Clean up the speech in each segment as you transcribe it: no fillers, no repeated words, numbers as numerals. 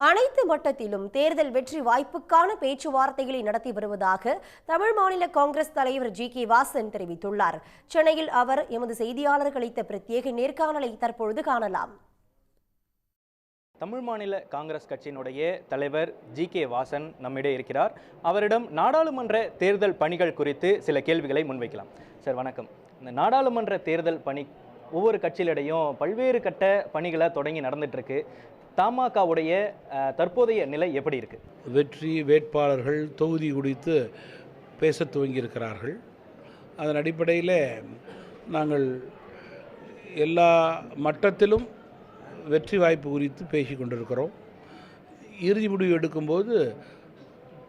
அனைத்து மட்டத்திலும் தேர்தல் வெற்றி வாய்ப்புக்கான பேச்சுவார்த்தைகளை நடத்தி வருவதாக தமிழ் மாநில காங்கிரஸ் தலைவர் ஜி.கே. வாசன் தெரிவித்துள்ளார். சென்னையில் அவர் எமது செய்தியாளருக்கு அளித்த பிரத்யேக நேர்காணலை தற்பொழுது காணலாம். தமிழ் மாநில காங்கிரஸ் கட்சியினுடைய தலைவர் ஜி.கே. வாசன் நம்மிடையே இருக்கிறார். அவரிடம் நாடாளுமன்ற தேர்தல் பணிகள் குறித்து சில கேள்விகளை முன்வைக்கலாம். சார் வணக்கம். இந்த நாடாளுமன்ற தேர்தல் பணி ஒவ்வொரு கட்சியிடையும் பல்வேறு கட்ட பணிகளை தொடங்கி நடந்துட்டு இருக்கு. தமாகவுடைய தற்போதைய நிலை எப்படி இருக்கு? வெற்றி வேட்பாளர்கள் தொகுதி குறித்து பேச துவங்கியிருக்கிறார்கள். அதன் அடிப்படையில் நாங்கள் எல்லா மட்டத்திலும் வெற்றி வாய்ப்பு குறித்து பேசி கொண்டிருக்கிறோம். இறுதி முடிவு எடுக்கும்போது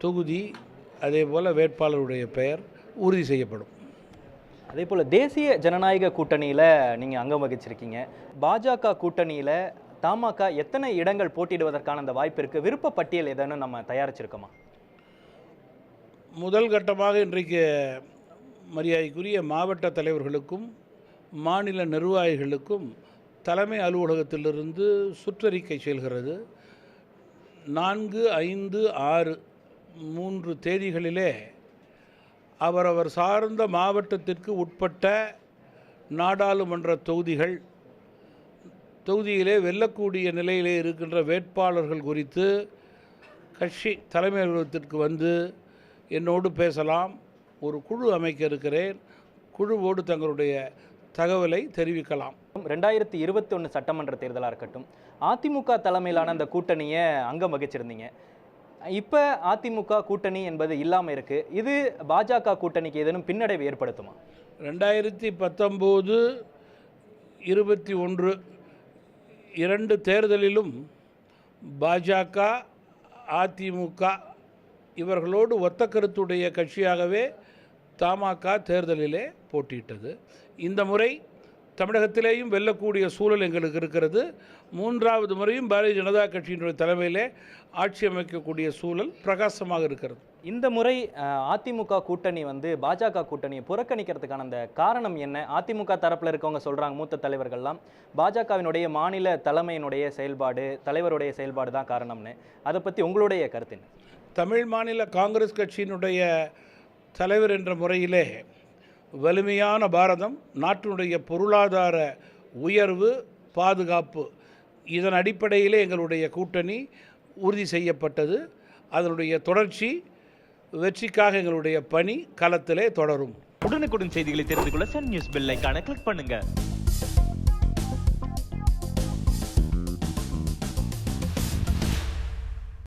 தொகுதி அதே போல் வேட்பாளருடைய பெயர் உறுதி செய்யப்படும். அதே போல் தேசிய ஜனநாயக கூட்டணியில் நீங்கள் அங்கம் வகிச்சிருக்கீங்க. பாஜக கூட்டணியில் தமாக எத்தனை இடங்கள் போட்டியிடுவதற்கான அந்த வாய்ப்பு இருக்குது? விருப்ப பட்டியல் ஏதேனும் நம்ம தயாரிச்சிருக்கோமா? முதல் கட்டமாக இன்றைக்கு மரியாதைக்குரிய மாவட்ட தலைவர்களுக்கும் மாநில நிர்வாகிகளுக்கும் தலைமை அலுவலகத்திலிருந்து சுற்றறிக்கை செல்கிறது. 4, 5, 6 3 தேதிகளிலே அவரவர் சார்ந்த மாவட்டத்திற்கு உட்பட்ட நாடாளுமன்ற தொகுதியிலே வெல்லக்கூடிய நிலையிலே இருக்கின்ற வேட்பாளர்கள் குறித்து கட்சி தலைமை அலுவலகத்திற்கு வந்து என்னோடு பேசலாம். ஒரு குழு அமைக்க இருக்கிறேன். குழுவோடு தங்களுடைய தகவலை தெரிவிக்கலாம். 2021 சட்டமன்ற தேர்தலாக இருக்கட்டும், அதிமுக தலைமையிலான அந்த கூட்டணியை அங்கம் வகிச்சிருந்தீங்க. இப்போ அதிமுக கூட்டணி என்பது இல்லாமல் இருக்குது. இது பாஜக கூட்டணிக்கு ஏதேனும் பின்னடைவு ஏற்படுத்துமா? 2019, 21 2 தேர்தலிலும் பாஜக அதிமுக இவர்களோடு ஒத்த கருத்துடைய கட்சியாகவே தமாக தேர்தலிலே போட்டியிட்டது. இந்த முறை தமிழகத்திலேயும் வெல்லக்கூடிய சூழல் எங்களுக்கு இருக்கிறது. 3வது முறையும் பாரதிய ஜனதா கட்சியினுடைய தலைமையிலே ஆட்சி அமைக்கக்கூடிய சூழல் பிரகாசமாக இருக்கிறது. இந்த முறை அதிமுக கூட்டணி பாஜக கூட்டணியை புறக்கணிக்கிறதுக்கான அந்த காரணம் என்ன? அதிமுக தரப்பில் இருக்கவங்க சொல்கிறாங்க, மூத்த தலைவர்கள்லாம் பாஜகவினுடைய மாநில தலைமையினுடைய செயல்பாடு, தலைவருடைய செயல்பாடு தான் காரணம்னு. அதை பற்றி உங்களுடைய கருத்து என்ன? தமிழ் மாநில காங்கிரஸ் கட்சியினுடைய தலைவர் என்ற முறையிலே வலிமையான பாரதம், நாட்டினுடைய பொருளாதார உயர்வு, பாதுகாப்பு, இதன் அடிப்படையிலே எங்களுடைய கூட்டணி உறுதி செய்யப்பட்டது. அதனுடைய தொடர்ச்சி, வெற்றிக்காக எங்களுடைய பணி களத்திலே தொடரும். உடனுக்குடன் செய்திகளை தெரிந்து கொள்ள சன் நியூஸ் பெல் ஐகானை கிளிக் பண்ணுங்க.